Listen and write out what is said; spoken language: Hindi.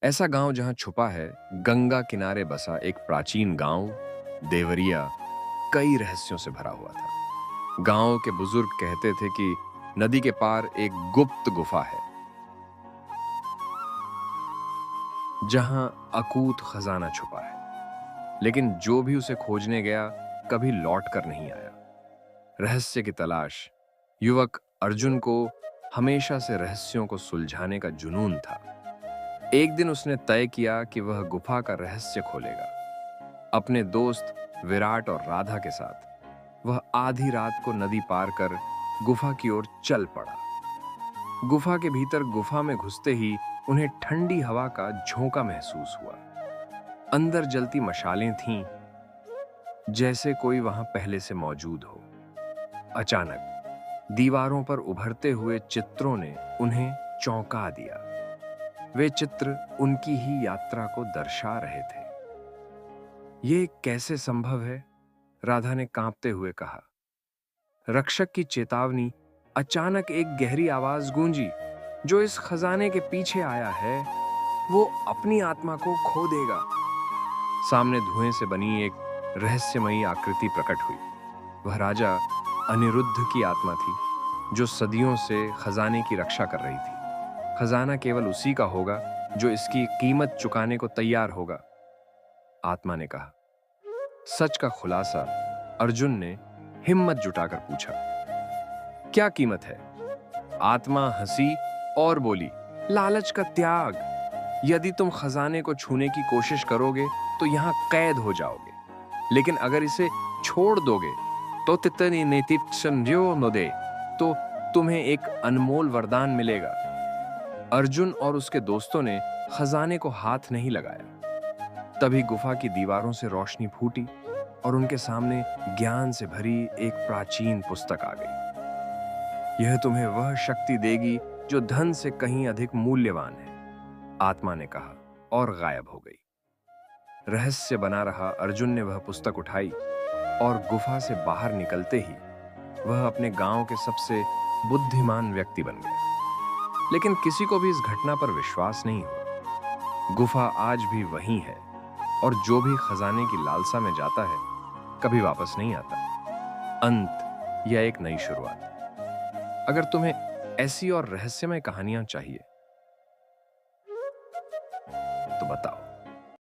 ऐसा गांव जहां छुपा है गंगा किनारे बसा एक प्राचीन गांव देवरिया कई रहस्यों से भरा हुआ था। गांव के बुजुर्ग कहते थे कि नदी के पार एक गुप्त गुफा है जहां अकूत खजाना छुपा है, लेकिन जो भी उसे खोजने गया कभी लौट कर नहीं आया। रहस्य की तलाश युवक अर्जुन को हमेशा से रहस्यों को सुलझाने का जुनून था। एक दिन उसने तय किया कि वह गुफा का रहस्य खोलेगा। अपने दोस्त विराट और राधा के साथ वह आधी रात को नदी पार कर गुफा की ओर चल पड़ा। गुफा के भीतर गुफा में घुसते ही उन्हें ठंडी हवा का झोंका महसूस हुआ। अंदर जलती मशालें थीं, जैसे कोई वहां पहले से मौजूद हो। अचानक दीवारों पर उभरते हुए चित्रों ने उन्हें चौंका दिया। वे चित्र उनकी ही यात्रा को दर्शा रहे थे। ये कैसे संभव है? राधा ने कांपते हुए कहा। रक्षक की चेतावनी। अचानक एक गहरी आवाज गूंजी, जो इस खजाने के पीछे आया है वो अपनी आत्मा को खो देगा। सामने धुएं से बनी एक रहस्यमयी आकृति प्रकट हुई। वह राजा अनिरुद्ध की आत्मा थी, जो सदियों से खजाने की रक्षा कर रही थी। खजाना केवल उसी का होगा जो इसकी कीमत चुकाने को तैयार होगा, आत्मा ने कहा। सच का खुलासा अर्जुन ने हिम्मत जुटाकर पूछा, क्या कीमत है? आत्मा हंसी और बोली, लालच का त्याग। यदि तुम खजाने को छूने की कोशिश करोगे तो यहां कैद हो जाओगे, लेकिन अगर इसे छोड़ दोगे तो तितनी नेतित्संज्यो नोदे, तो तुम्हें एक अनमोल वरदान मिलेगा। अर्जुन और उसके दोस्तों ने खजाने को हाथ नहीं लगाया। तभी गुफा की दीवारों से रोशनी फूटी और उनके सामने ज्ञान से भरी एक प्राचीन पुस्तक आ गई। यह तुम्हें वह शक्ति देगी जो धन से कहीं अधिक मूल्यवान है, आत्मा ने कहा और गायब हो गई। रहस्य बना रहा अर्जुन ने वह पुस्तक उठाई और गुफा से बाहर निकलते ही वह अपने गांव के सबसे बुद्धिमान व्यक्ति बन गया। लेकिन किसी को भी इस घटना पर विश्वास नहीं हुआ। गुफा आज भी वही है और जो भी खजाने की लालसा में जाता है कभी वापस नहीं आता। अंत या एक नई शुरुआत। अगर तुम्हें ऐसी और रहस्यमय कहानियां चाहिए तो बताओ।